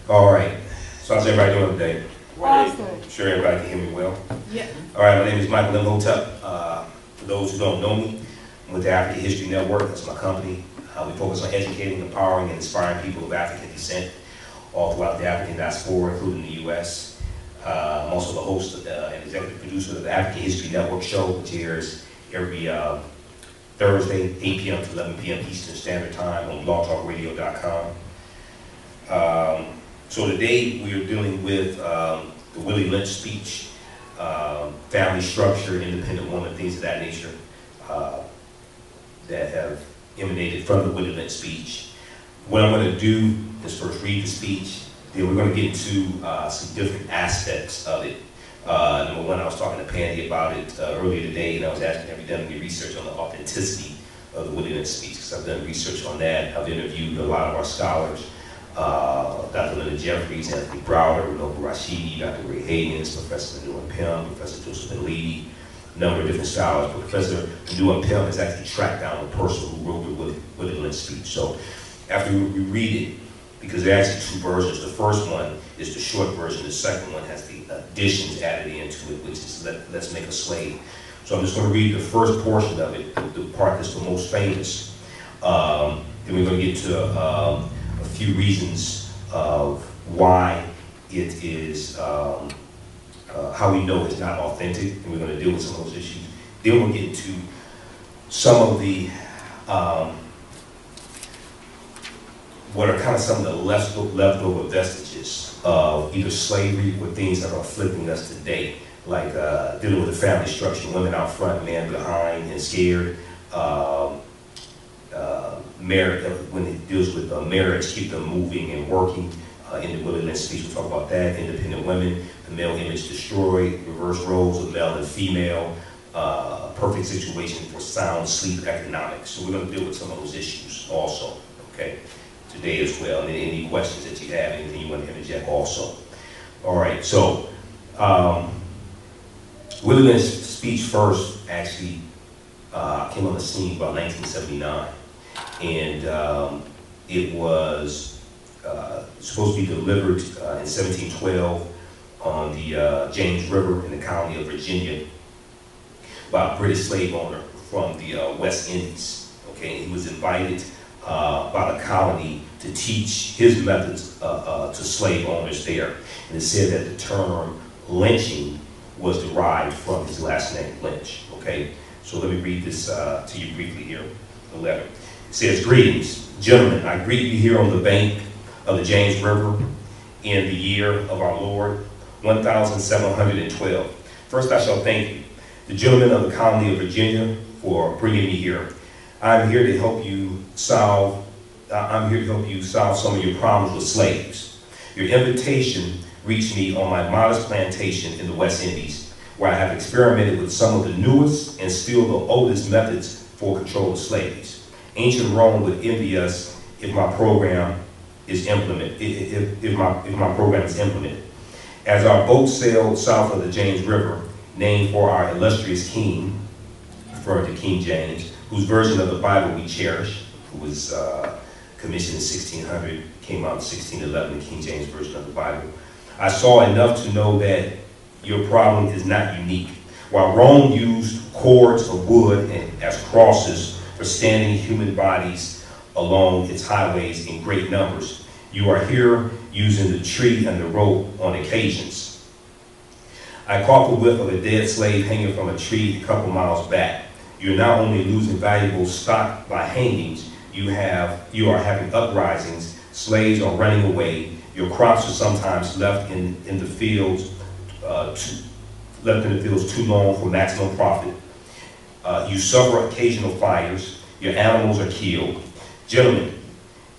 All right. So how's everybody doing today? Awesome. I'm sure everybody can hear me well. Yeah. All right, my name is Michael Imhotep. For those who don't know me, I'm with the African History Network. That's my company. We focus on educating, empowering, and inspiring people of African descent all throughout the African diaspora, including the U.S. I'm also the host and executive producer of the African History Network show, which airs every Thursday, 8 p.m. to 11 p.m. Eastern Standard Time on blogtalkradio.com. So today we are dealing with the Willie Lynch speech, family structure, independent woman, things of that nature that have emanated from the Willie Lynch speech. What I'm going to do is first read the speech, then we're going to get into some different aspects of it. Number one, I was talking to Pandy about it earlier today, and I was asking, have you done any research on the authenticity of the Willie Lynch speech? Because I've done research on that. I've interviewed a lot of our scholars, Dr. Linda Jeffries, Anthony Browder, Nobu Rashidi, Dr. Ray Higgins, Professor Ndu Pim, Professor Joseph Benlidi, a number of different scholars. But Professor Ndu Pim has actually tracked down the person who wrote the Willie Lynch speech. So after we read it, because there are actually two versions. The first one is the short version. The second one has the additions added into it, which is Let's Make a Slave. So I'm just going to read the first portion of it, the part that's the most famous. Then we're going to get to a few reasons of why it is, how we know it's not authentic, and we're going to deal with some of those issues. Then we'll get to some of the what are kind of some of the leftover vestiges of either slavery or things that are afflicting us today, like dealing with the family structure, women out front, men behind and scared. Marriage, when it deals with marriage, keep them moving and working. In the Willie Lynch speech, we'll talk about that. Independent women, the male image destroyed, reverse roles of male and female, perfect situation for sound sleep economics. So we're going to deal with some of those issues also, okay, today as well. And any questions that you have, anything you want to interject also. All right, so Willie Lynch's speech first actually came on the scene about 1979. And it was supposed to be delivered in 1712 on the James River in the colony of Virginia by a British slave owner from the West Indies. Okay, he was invited by the colony to teach his methods to slave owners there. And it said that the term lynching was derived from his last name, Lynch. Okay, so let me read this to you briefly here, the letter. It says, "Greetings, gentlemen, I greet you here on the bank of the James River in the year of our Lord, 1712. First I shall thank you, the gentlemen of the colony of Virginia, for bringing me here. I'm here to help you solve some of your problems with slaves. Your invitation reached me on my modest plantation in the West Indies, where I have experimented with some of the newest and still the oldest methods for control of slaves. Ancient Rome would envy us if my program is implemented. If my program is implemented. As our boat sailed south of the James River, named for our illustrious king, referring to King James, whose version of the Bible we cherish, who was commissioned in 1600, came out in 1611, the King James version of the Bible. I saw enough to know that your problem is not unique. While Rome used cords of wood as crosses for standing human bodies along its highways in great numbers, you are here using the tree and the rope on occasions. I caught the whiff of a dead slave hanging from a tree a couple miles back. You're not only losing valuable stock by hangings, you are having uprisings, slaves are running away, your crops are sometimes left in the fields too long for maximum profit. You suffer occasional fires, your animals are killed. Gentlemen,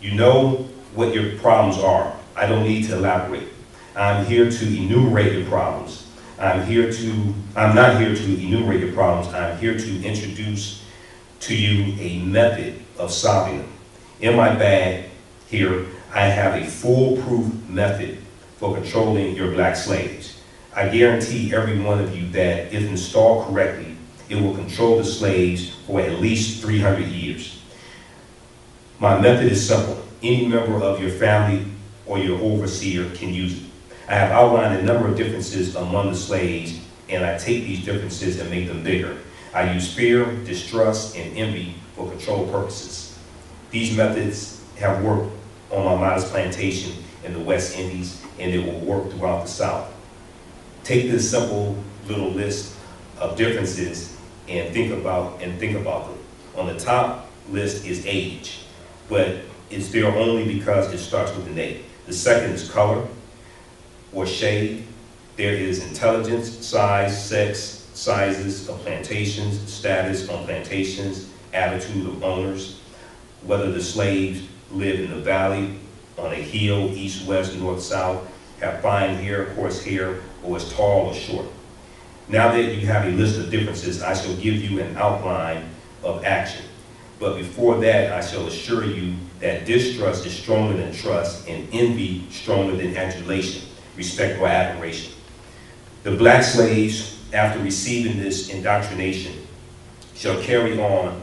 you know what your problems are. I don't need to elaborate. I'm here to enumerate your problems. I'm not here to enumerate your problems. I'm here to introduce to you a method of solving them. In my bag here, I have a foolproof method for controlling your black slaves. I guarantee every one of you that if installed correctly, it will control the slaves for at least 300 years. My method is simple. Any member of your family or your overseer can use it. I have outlined a number of differences among the slaves, and I take these differences and make them bigger. I use fear, distrust, and envy for control purposes. These methods have worked on my modest plantation in the West Indies, and it will work throughout the South. Take this simple little list of differences and think about them. On the top list is age, but it's there only because it starts with an A. The second is color or shade. There is intelligence, size, sex, sizes of plantations, status on plantations, attitude of owners, whether the slaves live in the valley, on a hill, east, west, north, south, have fine hair, coarse hair, or is tall or short. Now that you have a list of differences, I shall give you an outline of action. But before that, I shall assure you that distrust is stronger than trust and envy stronger than adulation, respect or admiration. The black slaves, after receiving this indoctrination, shall carry on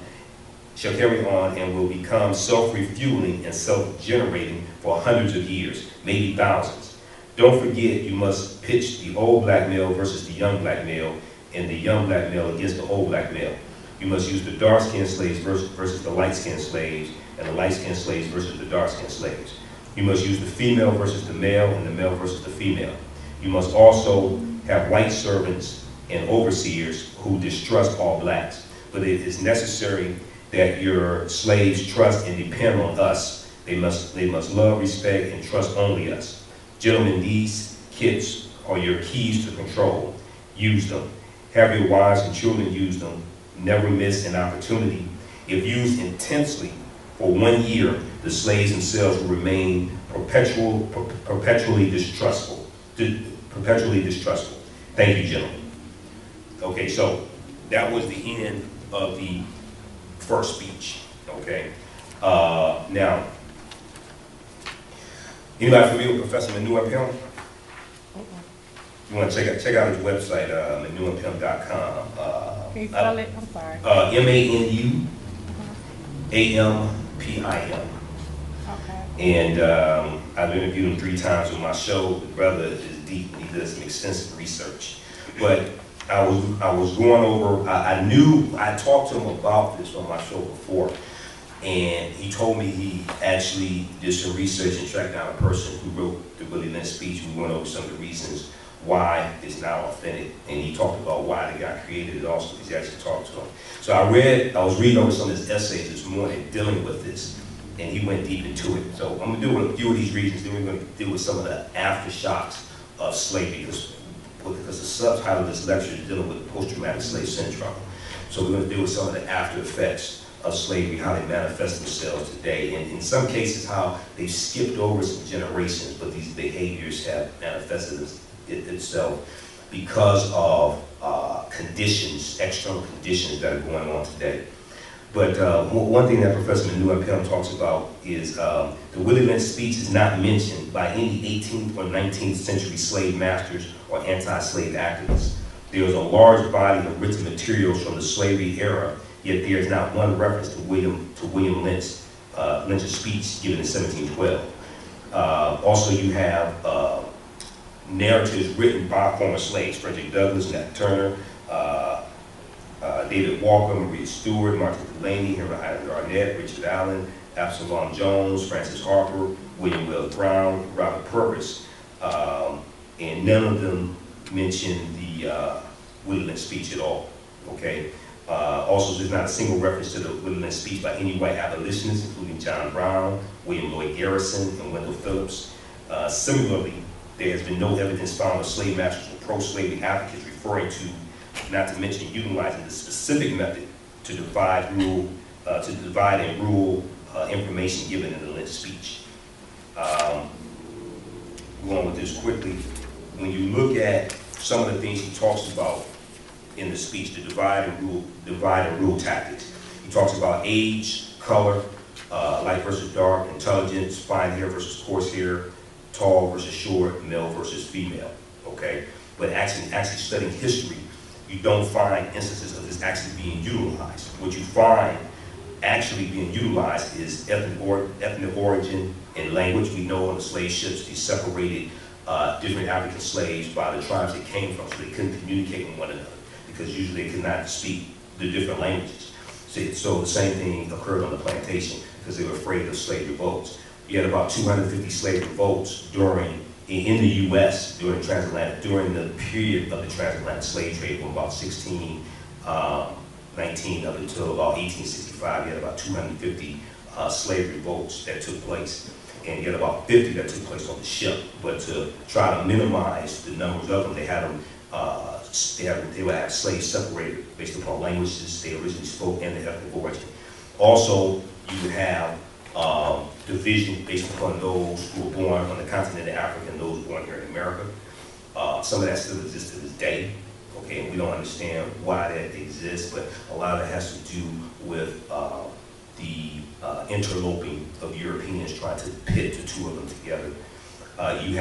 and will become self-refueling and self-generating for hundreds of years, maybe thousands. Don't forget, you must pitch the old black male versus the young black male, and the young black male against the old black male. You must use the dark-skinned slaves versus the light-skinned slaves, and the light-skinned slaves versus the dark-skinned slaves. You must use the female versus the male, and the male versus the female. You must also have white servants and overseers who distrust all blacks. But it is necessary that your slaves trust and depend on us. They must love, respect, and trust only us. Gentlemen, these kits are your keys to control. Use them. Have your wives and children use them. Never miss an opportunity. If used intensely for 1 year, the slaves themselves will remain perpetually distrustful. Thank you, gentlemen. Okay, so that was the end of the first speech. Okay. Now, anybody familiar with Professor Manu Pimp? You want to check out his website, manuandpimp.com. Can you spell it? I'm sorry. MANUAMPIM. Okay. And I've interviewed him 3 times on my show. The brother is deep and he does some extensive research. But I was going over, I talked to him about this on my show before, and he told me he actually did some research and tracked down a person who wrote the Willie Lynch speech. We went over some of the reasons why it's now authentic, and he talked about why they got created. Also, he actually talked to him. So I was reading over some of his essays this morning dealing with this, and he went deep into it. So I'm gonna do a few of these reasons, then we're gonna deal with some of the aftershocks of slavery, because the subtitle of this lecture is dealing with post-traumatic slave syndrome. So we're going to deal with some of the after effects of slavery, how they manifest themselves today, and in some cases how they've skipped over some generations, but these behaviors have manifested itself because of conditions, external conditions that are going on today. But one thing that Professor Manu Pimp talks about is the Willie Lynch speech is not mentioned by any 18th or 19th century slave masters or anti-slave activists. There is a large body of written materials from the slavery era, yet there is not one reference to William Lynch's speech given in 1712. Also, you have narratives written by former slaves, Frederick Douglass, Nat Turner, David Walker, Maria Stewart, Martin Delaney, Henry Garnett, Richard Allen, Absalom Jones, Francis Harper, William Wells Brown, Robert Purvis, and none of them mention the Willie Lynch speech at all. Okay. Also, there's not a single reference to the Willie Lynch speech by any white abolitionists, including John Brown, William Lloyd Garrison, and Wendell Phillips. Similarly, there has been no evidence found of slave masters or pro-slavery advocates referring to, not to mention utilizing the specific method to divide and rule information given in the Lynch speech. Going with this quickly, when you look at some of the things he talks about in the speech, the divide and rule tactics, he talks about age, color, light versus dark, intelligence, fine hair versus coarse hair, tall versus short, male versus female. Okay, but actually studying history, you don't find instances of this actually being utilized. What you find actually being utilized is ethnic origin In language, we know on the slave ships, they separated different African slaves by the tribes they came from, so they couldn't communicate with one another, because usually they could not speak the different languages. So the same thing occurred on the plantation, because they were afraid of slave revolts. You had about 250 slave revolts in the U.S. during the period of the transatlantic slave trade, from about 1619 up until about 1865. You had about 250 slave revolts that took place, and you had about 50 that took place on the ship. But to try to minimize the numbers of them, they had them. They would have slaves separated based upon languages they originally spoke and their ethnic origin. Also, you would have division based upon those who were born on the continent of Africa and those born here in America. Some of that still exists to this day, okay, and we don't understand why that exists, but a lot of it has to do with the interloping of Europeans trying to pit the two of them together. You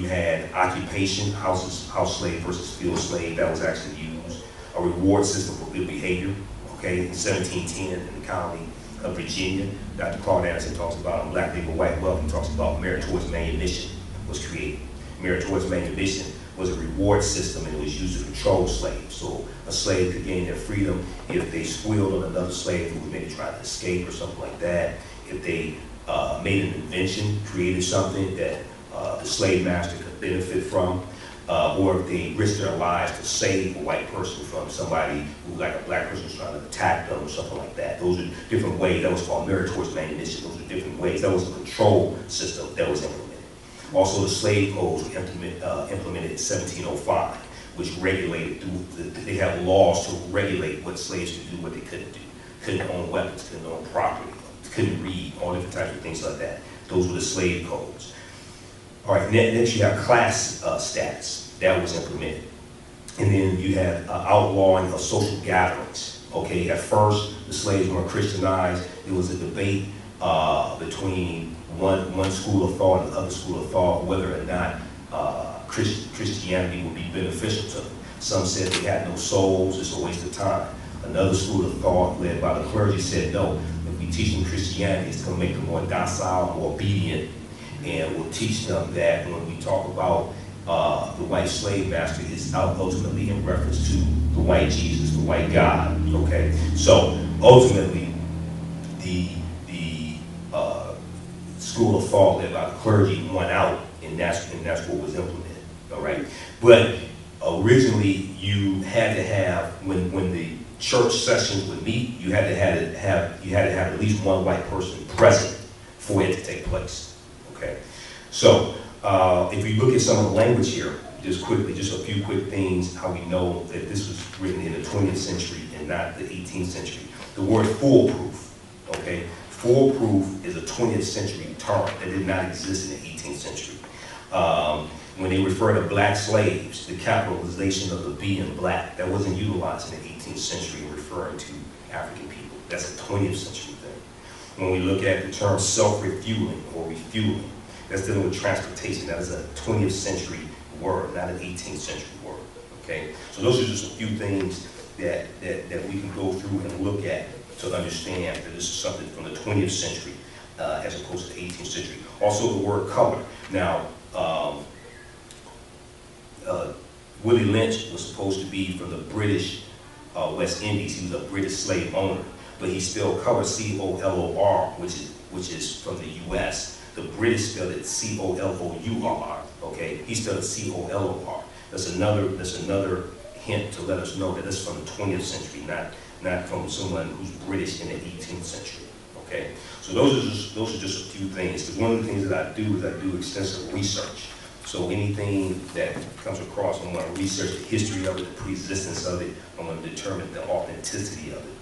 had occupation, house slave versus field slave, that was actually used. A reward system for good behavior, okay, in 1710 in the colony of Virginia. Dr. Carl Anderson talks about on Black Labor, White Wealth, he talks about merit towards manumission was created. Merit towards manumission was a reward system, and it was used to control slaves. So a slave could gain their freedom if they squealed on another slave who was maybe trying to escape or something like that. If they made an invention, created something that the slave master could benefit from, or if they risked their lives to save a white person from somebody who, like a black person, was trying to attack them or something like that. Those are different ways. That was called merit towards manumission. Those are different ways. That was a control system that was implemented. Also, the slave codes were implemented in 1705, which regulated, they had laws to regulate what slaves could do, what they couldn't do. Couldn't own weapons, couldn't own property, couldn't read, all different types of things like that. Those were the slave codes. All right, next you have class status. That was implemented. And then you had outlawing of social gatherings. Okay, at first, the slaves weren't Christianized. There was a debate between one school of thought and the other school of thought, whether or not Christianity would be beneficial to them. Some said they had no souls, it's a waste of time. Another school of thought, led by the clergy, said no, if we teach them Christianity, it's going to make them more docile, more obedient, and we'll teach them that when we talk about the white slave master, it's ultimately in reference to the white Jesus, the white God, okay? So ultimately, the school of thought led by the clergy won out, and that's what was implemented, all right? But originally, you had to have, when the church sessions would meet, you had to have at least one white person present for it to take place. Okay, so if we look at some of the language here, just quickly, just a few quick things, how we know that this was written in the 20th century and not the 18th century. The word foolproof, okay? Foolproof is a 20th century term that did not exist in the 18th century. When they refer to black slaves, the capitalization of the B in black, that wasn't utilized in the 18th century in referring to African people. That's a 20th century thing. When we look at the term self-refueling or refueling, that's dealing with transportation. That is a 20th century word, not an 18th century word, okay? So those are just a few things that we can go through and look at to understand that this is something from the 20th century as opposed to the 18th century. Also the word color. Now, Willie Lynch was supposed to be from the British West Indies. He was a British slave owner, but he spelled color C-O-L-O-R, which is from the U.S. The British spelled it C-O-L-O-U-R, okay? He spelled it C-O-L-O-R. That's another hint to let us know that this is from the 20th century, not from someone who's British in the 18th century, okay? So those are just a few things, because one of the things that I do is I do extensive research. So anything that comes across, I want to research the history of it, the pre-existence of it, I want to determine the authenticity of it.